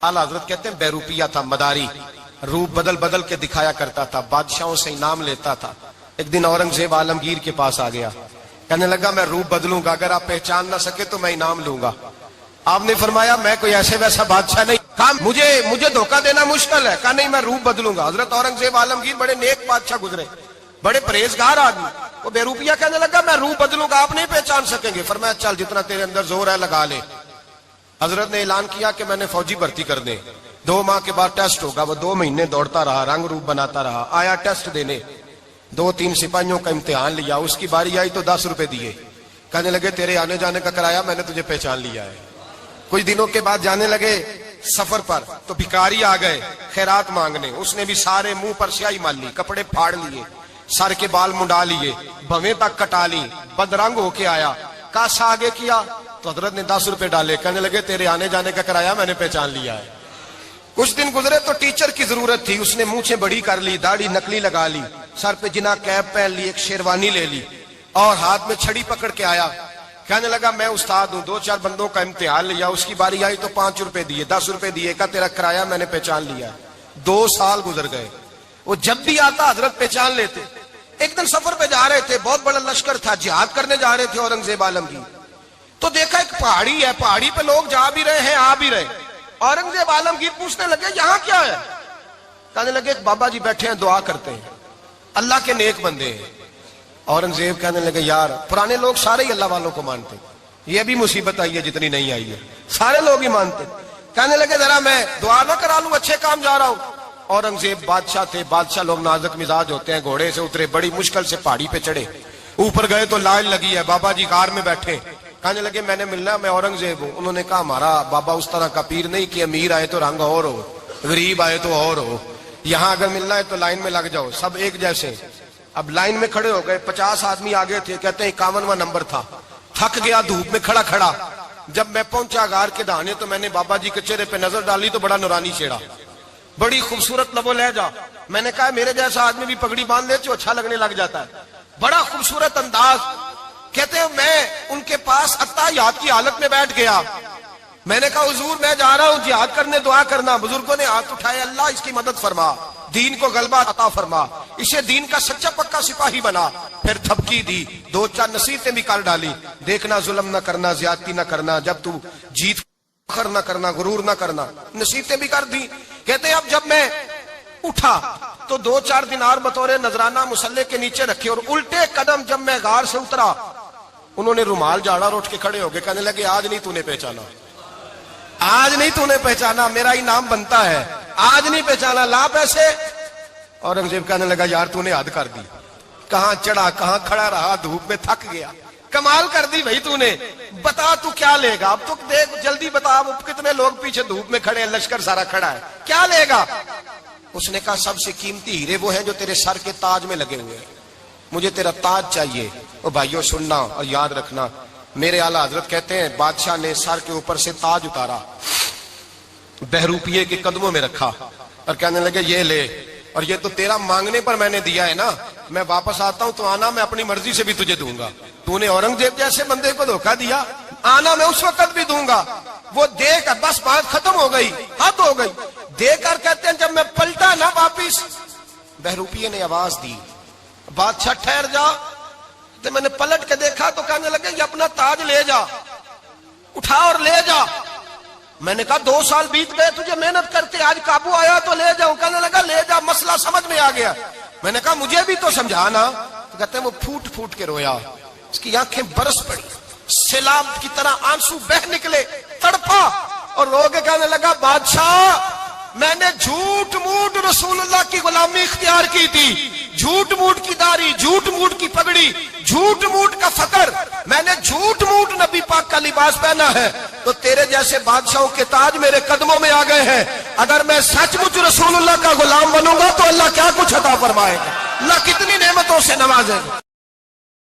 आला हजरत कहते हैं बेरूपिया था, मदारी, रूप बदल बदल के दिखाया करता था, बादशाहों से इनाम लेता था। एक दिन औरंगजेब आलमगीर के पास आ गया, कहने लगा मैं रूप बदलूंगा, अगर आप पहचान ना सके तो मैं इनाम लूंगा। आपने फरमाया मैं कोई ऐसे वैसा बादशाह नहीं, कहा मुझे धोखा देना मुश्किल है, कहा नहीं मैं रूप बदलूंगा। हजरत औरंगजेब आलमगीर बड़े नेक बादशाह गुजरे, बड़े परहेजगार आदमी, वो बेरूपिया कहने लगा मैं रूप बदलूंगा, आप नहीं पहचान सकेंगे। फरमाया चल जितना तेरे अंदर जोर है लगा ले। हजरत ने ऐलान किया कि मैंने फौजी भर्ती कर दे, 2 माह के बाद टेस्ट होगा। वो 2 महीने दौड़ता रहा, रंग रूप बनाता रहा, आया टेस्ट देने, 2-3 सिपाहियों का इम्तिहान लिया, उसकी बारी आई तो 10 रुपए दिए, कहने लगे तेरे आने जाने का किराया मैंने तुझे पहचान लिया है। कुछ दिनों के बाद जाने लगे सफर पर, तो भिखारी आ गए खैरात मांगने, उसने भी सारे मुंह पर स्याही मार ली, कपड़े फाड़ लिए, सर के बाल मुंडा लिए, भवें तक कटा ली, बदरंग होके आया, कासा आगे किया तो हजरत ने 10 रुपए डाले, कहने लगे तेरे आने जाने का किराया मैंने पहचान लिया है। कुछ दिन गुजरे तो टीचर की जरूरत थी, उसने मूंछें बड़ी कर ली, दाढ़ी नकली लगा ली, सर पे जिना कैप पहन ली, एक शेरवानी ले ली और हाथ में छड़ी पकड़ के आया, कहने लगा मैं उस्ताद हूं, 2-4 बंदों का इम्तिहान लिया, उसकी बारी आई तो 5 रुपए दिए, 10 रुपए दिए, का तेरा किराया मैंने पहचान लिया। 2 साल गुजर गए, वो जब भी आता हजरत पहचान लेते। एक दिन सफर पे जा रहे थे, बहुत बड़ा लश्कर था, जिहाद करने जा रहे थे औरंगजेब आलमगीर, तो देखा एक पहाड़ी है, पहाड़ी पे लोग जा भी रहे हैं आ भी रहे। औरंगजेब आलमगीर पूछने लगे यहाँ क्या है, कहने लगे बाबा जी बैठे हैं दुआ करते हैं, अल्लाह के नेक बंदे हैं। औरंगजेब कहने लगे यार पुराने लोग सारे ही अल्लाह वालों को मानते, ये भी मुसीबत आई है जितनी नहीं आई है, सारे लोग ही मानते। कहने लगे जरा मैं दुआ ना करा लूं, अच्छे काम जा रहा हूं। औरंगजेब बादशाह थे, बादशाह लोग नाजुक मिजाज होते हैं, घोड़े से उतरे, बड़ी मुश्किल से पहाड़ी पे चढ़े, ऊपर गए तो लाइन लगी है, बाबा जी कार में बैठे, कहने लगे मैंने मिलना, मैं औरंगजेब हूं। उन्होंने कहा हमारा बाबा उस तरह का पीर नहीं कि अमीर आए तो रंग और हो, गरीब आए तो और हो, यहाँ अगर मिलना है तो लाइन में लग जाओ, सब एक जैसे। अब लाइन में खड़े हो गए, 50 आदमी आगे थे, कहते हैं 51वां नंबर था, थक गया धूप में खड़ा खड़ा। जब मैं पहुंचा गार के दाने तो मैंने बाबा जी के चेहरे पे नजर डाली तो बड़ा नूरानी चेहरा, बड़ी खूबसूरत लबो लहजा। मैंने कहा मेरे जैसा आदमी भी पगड़ी बांध ले तो अच्छा लगने लग जाता है, बड़ा खूबसूरत अंदाज। कहते हैं मैं उनके पास अत्ताहियात की हालत में बैठ गया, मैंने कहा हुजूर मैं जा रहा हूं जिहाद करने, दुआ करना। बुजुर्गों ने हाथ उठाए, अल्लाह इसकी मदद फरमा, दीन को गलबा अता फरमा, इसे दीन का सच्चा पक्का सिपाही बना। फिर थपकी दी, 2-4 नसीहतें भी कर डाली, देखना जुल्म न करना, ज्यादती न करना, जब तू जीत फखर न करना, गुरूर न करना, नसीहतें भी कर दी। कहते हैं अब जब मैं उठा तो 2-4 दिनार बतौर नजराना मुसल्ले के नीचे रखे, और उल्टे कदम जब मैं गार से उतरा उन्होंने रुमाल झाड़ा और उठ के खड़े हो गए, कहने लगे आज नहीं तूने पहचाना, आज नहीं तूने पहचाना, मेरा इनाम बनता है, आज नहीं पहचाना, ला पैसे। औरंगजेब कहने लगा यार तूने हद कर दी, कहां चढ़ा कहां खड़ा रहा, धूप में थक गया, कमाल कर दी भाई तूने, बता तू क्या लेगा, अब तो देख जल्दी बता, अब कितने लोग पीछे धूप में खड़े हैं, लश्कर सारा खड़ा है, क्या लेगा। उसने कहा सबसे कीमती हीरे वो हैं जो तेरे सर के ताज में लगे हुए हैं, मुझे तेरा ताज चाहिए। ओ भाइयों सुनना और याद रखना, मेरे आला हजरत कहते हैं बादशाह ने सर के ऊपर से ताज उतारा, बहरूपिये के कदमों में रखा और कहने लगे ये ले, और ये तो तेरा मांगने पर मैंने दिया है ना, मैं वापस आता हूं तो आना मैं अपनी मर्जी से भी तुझे दूंगा, तूने औरंगजेब जैसे बंदे को धोखा दिया, आना मैं उस वक्त भी दूंगा। वो देख बस बात खत्म हो गई, हद हो गई। देकर कहते हैं जब मैं पलटा ना वापिस, बहरूपिये ने आवाज दी बादशाह ठहर जा, तो मैंने पलट के देखा तो कहने लगे ये अपना ताज ले जा, उठा और ले जा। मैंने कहा 2 साल बीत गए तुझे मेहनत करते, आज काबू आया तो ले जाऊं, कहने लगा ले जा, मसला समझ में आ गया। मैंने कहा मुझे भी तो समझाना, तो कहते हैं वो फूट फूट के रोया, उसकी आंखें बरस पड़ी, सैलाब की तरह आंसू बह निकले, तड़पा और रो के कहने लगा बादशाह मैंने झूठ मूठ रसूलुल्लाह की गुलामी इख्तियार की थी, झूठ मूठ की दाढ़ी, झूठ मूठ की पगड़ी, झूठ मूठ का फकर, मैंने झूठ मूठ नबी पाक का लिबास पहना है, तो तेरे जैसे बादशाहों के ताज मेरे कदमों में आ गए हैं। अगर मैं सचमुच रसूलुल्लाह का गुलाम बनूंगा तो अल्लाह क्या कुछ अता फरमाएगा, अल्लाह कितनी नेमतों से नवाजेगा।